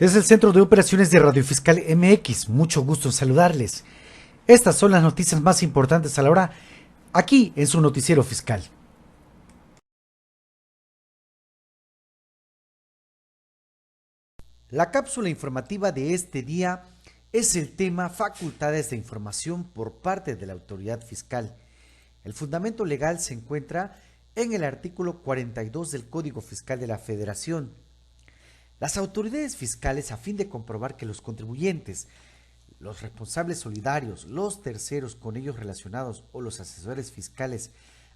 Es el Centro de Operaciones de Radio Fiscal MX. Mucho gusto en saludarles. Estas son las noticias más importantes a la hora, aquí en su noticiero fiscal. La cápsula informativa de este día es el tema facultades de información por parte de la autoridad fiscal. El fundamento legal se encuentra en el artículo 42 del Código Fiscal de la Federación. Las autoridades fiscales, a fin de comprobar que los contribuyentes, los responsables solidarios, los terceros con ellos relacionados o los asesores fiscales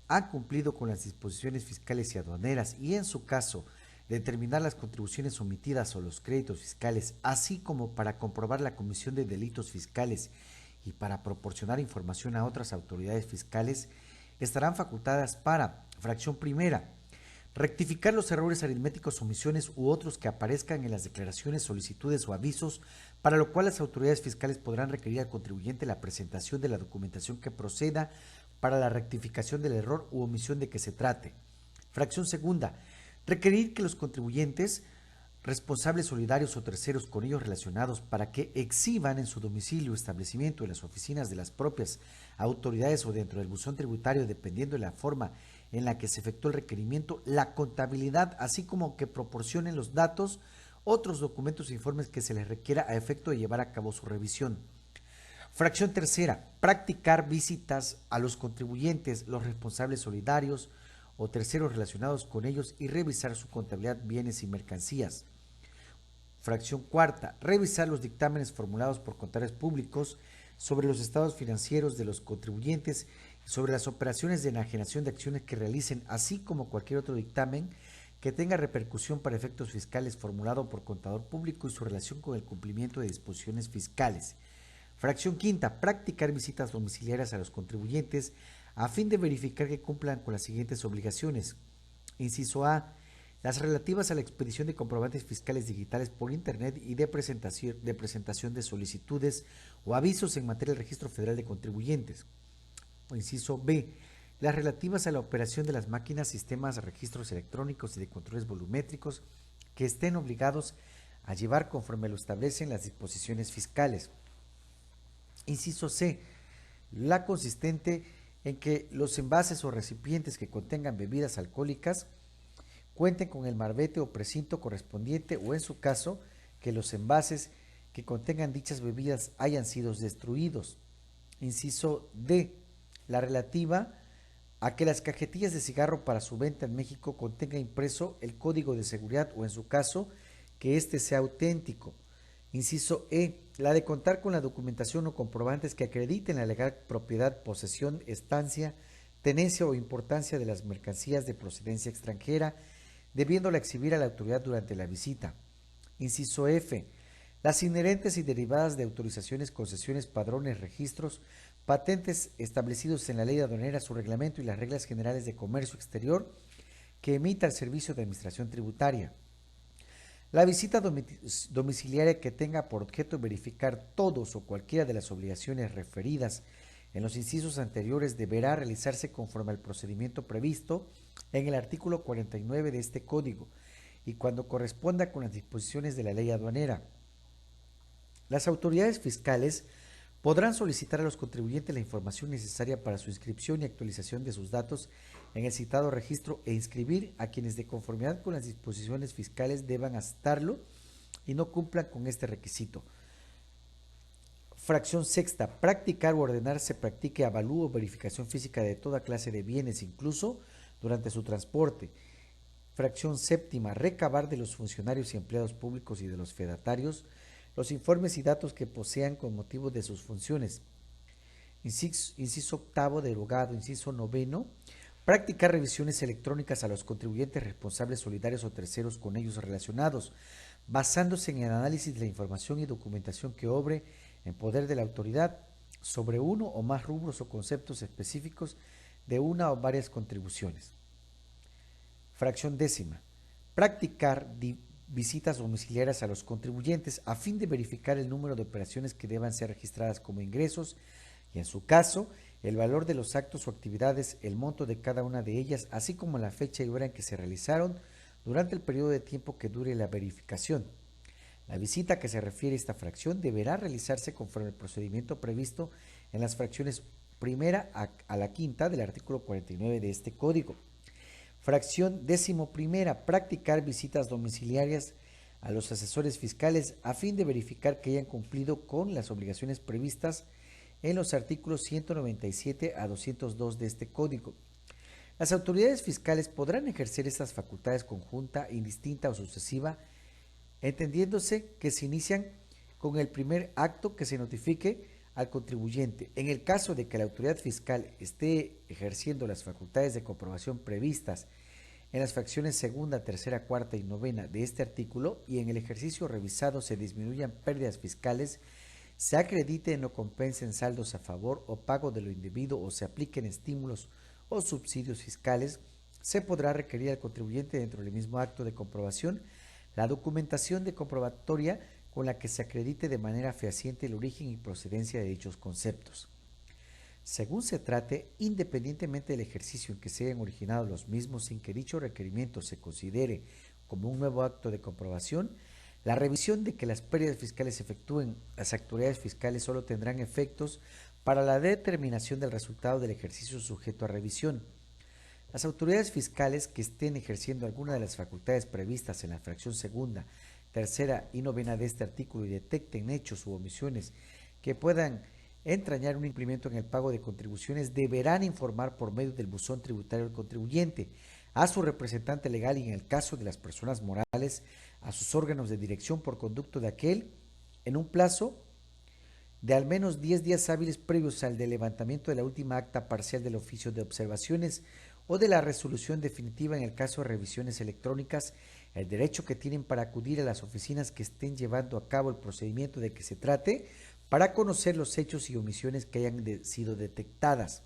han cumplido con las disposiciones fiscales y aduaneras y en su caso determinar las contribuciones omitidas o los créditos fiscales, así como para comprobar la comisión de delitos fiscales y para proporcionar información a otras autoridades fiscales, estarán facultadas para, fracción primera, rectificar los errores aritméticos, omisiones u otros que aparezcan en las declaraciones, solicitudes o avisos, para lo cual las autoridades fiscales podrán requerir al contribuyente la presentación de la documentación que proceda para la rectificación del error u omisión de que se trate. Fracción segunda, requerir que los contribuyentes, responsables solidarios o terceros con ellos relacionados para que exhiban en su domicilio, establecimiento, en las oficinas de las propias autoridades o dentro del buzón tributario, dependiendo de la forma en la que se efectuó el requerimiento, la contabilidad, así como que proporcionen los datos, otros documentos e informes que se les requiera a efecto de llevar a cabo su revisión. Fracción tercera, practicar visitas a los contribuyentes, los responsables solidarios o terceros relacionados con ellos y revisar su contabilidad, bienes y mercancías. Fracción cuarta, revisar los dictámenes formulados por contadores públicos sobre los estados financieros de los contribuyentes y sobre las operaciones de enajenación de acciones que realicen, así como cualquier otro dictamen que tenga repercusión para efectos fiscales formulado por contador público y su relación con el cumplimiento de disposiciones fiscales. Fracción quinta, practicar visitas domiciliarias a los contribuyentes a fin de verificar que cumplan con las siguientes obligaciones. Inciso A, las relativas a la expedición de comprobantes fiscales digitales por Internet y de presentación de solicitudes o avisos en materia del Registro Federal de Contribuyentes. O inciso B, las relativas a la operación de las máquinas, sistemas, registros electrónicos y de controles volumétricos que estén obligados a llevar conforme lo establecen las disposiciones fiscales. Inciso C, la consistente en que los envases o recipientes que contengan bebidas alcohólicas cuenten con el marbete o precinto correspondiente o en su caso que los envases que contengan dichas bebidas hayan sido destruidos. Inciso D, la relativa a que las cajetillas de cigarro para su venta en México contenga impreso el código de seguridad o en su caso que éste sea auténtico. Inciso E, la de contar con la documentación o comprobantes que acrediten la legal propiedad, posesión, estancia, tenencia o importancia de las mercancías de procedencia extranjera, debiéndola exhibir a la autoridad durante la visita. Inciso F, las inherentes y derivadas de autorizaciones, concesiones, padrones, registros, patentes establecidos en la ley aduanera, su reglamento y las reglas generales de comercio exterior que emita el Servicio de Administración Tributaria. La visita domiciliaria que tenga por objeto verificar todos o cualquiera de las obligaciones referidas en los incisos anteriores deberá realizarse conforme al procedimiento previsto en el artículo 49 de este código y cuando corresponda con las disposiciones de la ley aduanera. Las autoridades fiscales podrán solicitar a los contribuyentes la información necesaria para su inscripción y actualización de sus datos en el citado registro e inscribir a quienes de conformidad con las disposiciones fiscales deban aceptarlo y no cumplan con este requisito. Fracción sexta, practicar o ordenar se practique avalúo o verificación física de toda clase de bienes, incluso durante su transporte. Fracción séptima, recabar de los funcionarios y empleados públicos y de los fedatarios los informes y datos que posean con motivo de sus funciones. Inciso octavo, derogado. Inciso noveno, practicar revisiones electrónicas a los contribuyentes responsables solidarios o terceros con ellos relacionados, basándose en el análisis de la información y documentación que obre en poder de la autoridad sobre uno o más rubros o conceptos específicos de una o varias contribuciones. Fracción décima, practicar visitas domiciliarias a los contribuyentes a fin de verificar el número de operaciones que deban ser registradas como ingresos y, en su caso, el valor de los actos o actividades, el monto de cada una de ellas, así como la fecha y hora en que se realizaron durante el periodo de tiempo que dure la verificación. La visita a que se refiere esta fracción deberá realizarse conforme al procedimiento previsto en las fracciones primera a la quinta del artículo 49 de este código. Fracción 11ª, practicar visitas domiciliarias a los asesores fiscales a fin de verificar que hayan cumplido con las obligaciones previstas en los artículos 197 a 202 de este código. Las autoridades fiscales podrán ejercer estas facultades conjunta, indistinta o sucesiva, entendiéndose que se inician con el primer acto que se notifique al contribuyente. En el caso de que la autoridad fiscal esté ejerciendo las facultades de comprobación previstas en las fracciones segunda, tercera, cuarta y novena de este artículo y en el ejercicio revisado se disminuyan pérdidas fiscales, se acrediten o compensen saldos a favor o pago de lo indebido o se apliquen estímulos o subsidios fiscales, se podrá requerir al contribuyente dentro del mismo acto de comprobación la documentación de comprobatoria con la que se acredite de manera fehaciente el origen y procedencia de dichos conceptos. Según se trate, independientemente del ejercicio en que se hayan originado los mismos sin que dicho requerimiento se considere como un nuevo acto de comprobación, la revisión de que las pérdidas fiscales se efectúen las autoridades fiscales solo tendrán efectos para la determinación del resultado del ejercicio sujeto a revisión. Las autoridades fiscales que estén ejerciendo alguna de las facultades previstas en la fracción segunda, tercera y novena de este artículo y detecten hechos u omisiones que puedan entrañar un incremento en el pago de contribuciones, deberán informar por medio del buzón tributario del contribuyente, a su representante legal y en el caso de las personas morales, a sus órganos de dirección por conducto de aquel, en un plazo de al menos 10 días hábiles previos al del levantamiento de la última acta parcial del oficio de observaciones o de la resolución definitiva en el caso de revisiones electrónicas, el derecho que tienen para acudir a las oficinas que estén llevando a cabo el procedimiento de que se trate para conocer los hechos y omisiones que hayan sido detectadas.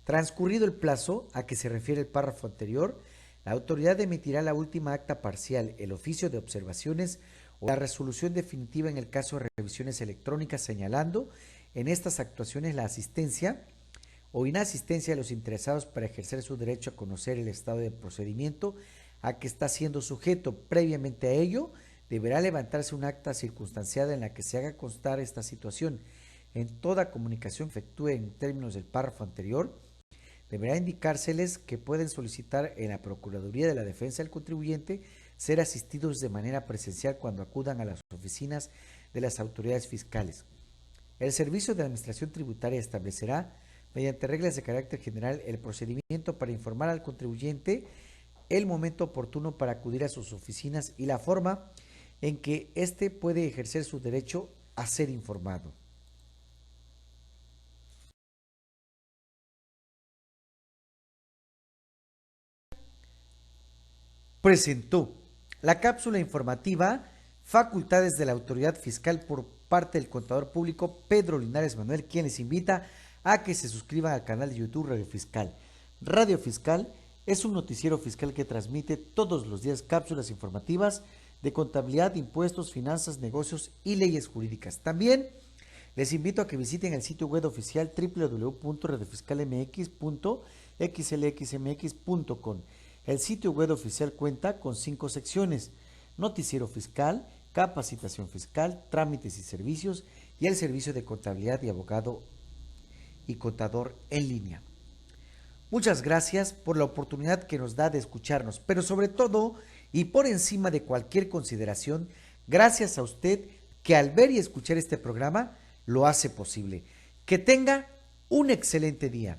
Transcurrido el plazo a que se refiere el párrafo anterior, la autoridad emitirá la última acta parcial, el oficio de observaciones o la resolución definitiva en el caso de revisiones electrónicas, señalando en estas actuaciones la asistencia o inasistencia de los interesados para ejercer su derecho a conocer el estado del procedimiento a que está siendo sujeto. Previamente a ello, deberá levantarse un acta circunstanciada en la que se haga constar esta situación. En toda comunicación que efectúe en términos del párrafo anterior, deberá indicárseles que pueden solicitar en la Procuraduría de la Defensa del Contribuyente ser asistidos de manera presencial cuando acudan a las oficinas de las autoridades fiscales. El Servicio de Administración Tributaria establecerá, mediante reglas de carácter general, el procedimiento para informar al contribuyente el momento oportuno para acudir a sus oficinas y la forma en que éste puede ejercer su derecho a ser informado. Presentó la cápsula informativa Facultades de la Autoridad Fiscal por parte del contador público Pedro Linares Manuel, quien les invita a que se suscriban al canal de YouTube Radio Fiscal. Radio Fiscal es un noticiero fiscal que transmite todos los días cápsulas informativas de contabilidad, impuestos, finanzas, negocios y leyes jurídicas. También les invito a que visiten el sitio web oficial www.radiofiscalmx.xlxmx.com. El sitio web oficial cuenta con 5 secciones: noticiero fiscal, capacitación fiscal, trámites y servicios y el servicio de contabilidad y abogado y contador en línea. Muchas gracias por la oportunidad que nos da de escucharnos, pero sobre todo y por encima de cualquier consideración, gracias a usted que al ver y escuchar este programa lo hace posible. Que tenga un excelente día.